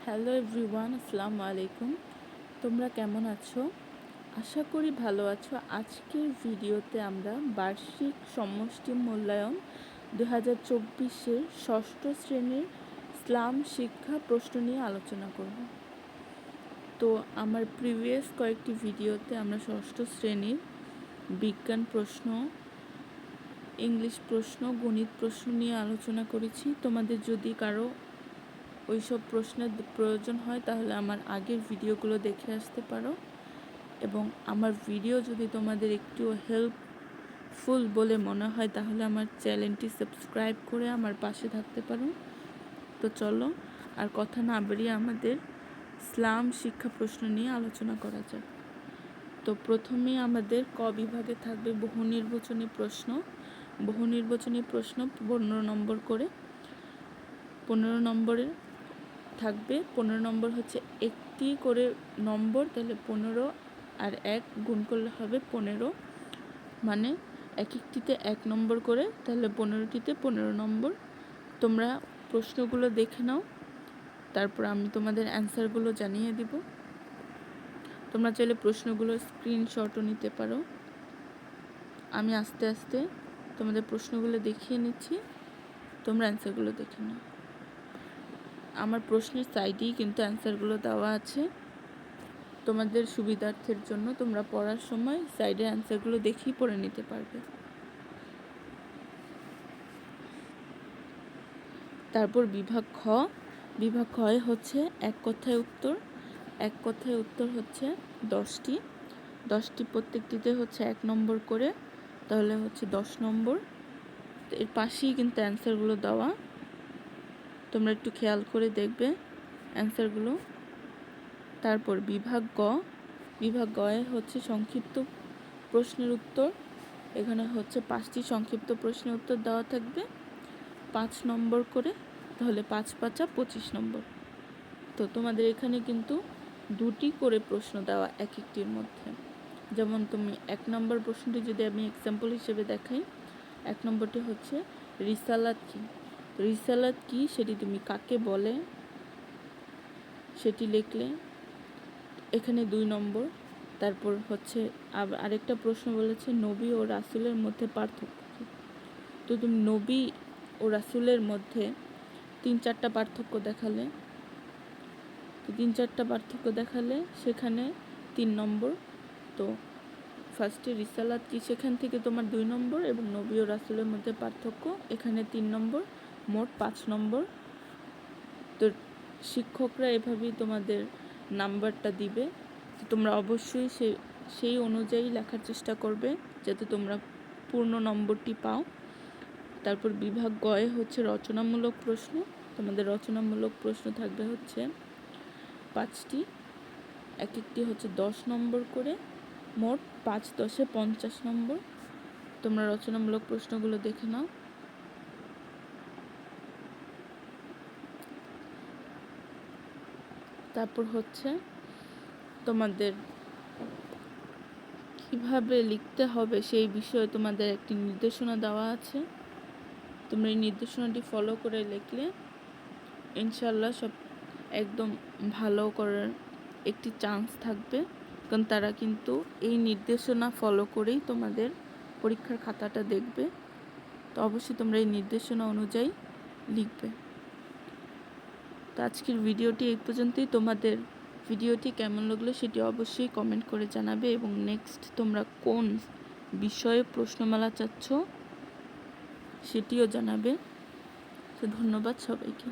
Hello everyone, আসসালামু আলাইকুম। তোমরা কেমন আছো? আশা করি ভালো আছো। আজকের ভিডিওতে আমরা বার্ষিক সমষ্টি মূল্যায়ন 2024-এর ষষ্ঠ শ্রেণীর ইসলাম শিক্ষা প্রশ্ন নিয়ে আলোচনা করব। তো আমার প্রিভিয়াস কয়েকটি ভিডিওতে আমরা ষষ্ঠ শ্রেণীর বিজ্ঞান প্রশ্ন, ইংলিশ প্রশ্ন, গণিত প্রশ্ন নিয়ে আলোচনা করেছি। তোমাদের যদি কারো ওইসব প্রশ্নের প্রয়োজন হয় তাহলে আমার আগের ভিডিওগুলো দেখে আসতে পারো, এবং আমার ভিডিও যদি তোমাদের একটু হেল্পফুল বলে মনে হয় তাহলে আমার চ্যানেলটি সাবস্ক্রাইব করে আমার পাশে থাকতে পারো। তো চলো আর কথা না বাড়িয়ে আমাদের ইসলাম শিক্ষা প্রশ্ন নিয়ে আলোচনা করা যাক। তো প্রথমেই আমাদের ক বিভাগে থাকবে বহু নির্বাচনী প্রশ্ন। বহু নির্বাচনী প্রশ্ন 15 নম্বর করে। 15 নম্বরের থাকবে 15 নম্বর হচ্ছে একটি করে নম্বর, তাহলে 15 আর 1 গুণ করলে হবে 15, মানে এক একটিতে 1 নম্বর করে, তাহলে 15টিতে 15 নম্বর। তোমরা প্রশ্নগুলো দেখে নাও, তারপর আমি তোমাদের অ্যান্সারগুলো জানিয়ে দিব। তোমরা চাইলে প্রশ্নগুলো স্ক্রিনশটও নিতে পারো। আমি আস্তে আস্তে তোমাদের প্রশ্নগুলো দেখিয়ে নিচ্ছি, তোমরা অ্যান্সারগুলো দেখে নাও। আমার প্রশ্নের সাইডেই কিন্তু অ্যান্সারগুলো দেওয়া আছে, তোমাদের সুবিধার্থের জন্য তোমরা পড়ার সময় সাইডের অ্যান্সারগুলো দেখেই পড়ে নিতে পারবে। তারপর বিভাগ খ। বিভাগ খয়ে হচ্ছে এক কথায় উত্তর। এক কথায় উত্তর হচ্ছে 10টি প্রত্যেকটিতে হচ্ছে 1 নম্বর করে, তাহলে হচ্ছে 10 নম্বর। এর পাশেই কিন্তু অ্যান্সারগুলো দেওয়া, তোমরা একটু খেয়াল করে দেখবে অ্যান্সারগুলো। তারপর বিভাগ গ। বিভাগ গয়ে হচ্ছে সংক্ষিপ্ত প্রশ্নের উত্তর। এখানে হচ্ছে 5টি সংক্ষিপ্ত প্রশ্নের উত্তর দেওয়া থাকবে 5 নম্বর করে, তাহলে 5 5 25 নম্বর। তো তোমাদের এখানে কিন্তু 2টি করে প্রশ্ন দেওয়া এক একটির মধ্যে। যেমন তুমি 1 নম্বর প্রশ্নটি যদি আমি এক্সাম্পল হিসেবে দেখাই, 1 নম্বরটি হচ্ছে রিসালাত কি। রিসালাত কি সেটি তুমি কাকে বলে সেটি লিখলে, এখানে 2 নম্বর। তারপর হচ্ছে আরেকটা প্রশ্ন বলেছে নবী ও রাসূলের মধ্যে পার্থক্য কি। তো তুমি নবী ও রাসূলের মধ্যে 3-4টা পার্থক্য দেখালে, তো 3-4টা পার্থক্য দেখালে সেখানে 3 নম্বর। তো ফার্স্টে রিসালাত কি, সেখান থেকে তোমার 2 নম্বর, এবং নবী ও রাসূলের মধ্যে পার্থক্য এখানে 3 নম্বর, মোট 5 নম্বর। তো শিক্ষকরা এভাবেই তোমাদের নাম্বারটা দিবে। তো তোমরা অবশ্যই সেই অনুযায়ী লেখার চেষ্টা করবে যাতে তোমরা পূর্ণ নম্বরটি পাও। তারপর বিভাগ গয়ে হচ্ছে রচনামূলক প্রশ্ন। তোমাদের রচনামূলক প্রশ্ন থাকবে হচ্ছে 5টি, এক একটি হচ্ছে 10 নম্বর করে, মোট 5 10 50 নম্বর। তোমরা রচনামূলক প্রশ্নগুলো দেখে নাও। তারপর হচ্ছে তোমাদের কিভাবে লিখতে হবে সেই বিষয়ে তোমাদের একটি নির্দেশনা দেওয়া আছে। তোমরা এই নির্দেশনাটি ফলো করে লিখলে ইনশাল্লাহ সব একদম ভালো করার একটি চান্স থাকবে, কারণ তারা কিন্তু এই নির্দেশনা ফলো করেই তোমাদের পরীক্ষার খাতাটা দেখবে। তো অবশ্যই তোমরা এই নির্দেশনা অনুযায়ী লিখবে। তো আজকের ভিডিওটি এই পর্যন্তই। তোমাদের ভিডিওটি কেমন লাগলো সেটি অবশ্যই কমেন্ট করে জানাবে, এবং নেক্সট তোমরা কোন বিষয়ে প্রশ্নমালা চাচ্ছ সেটিও জানাবে। তো ধন্যবাদ সবাইকে।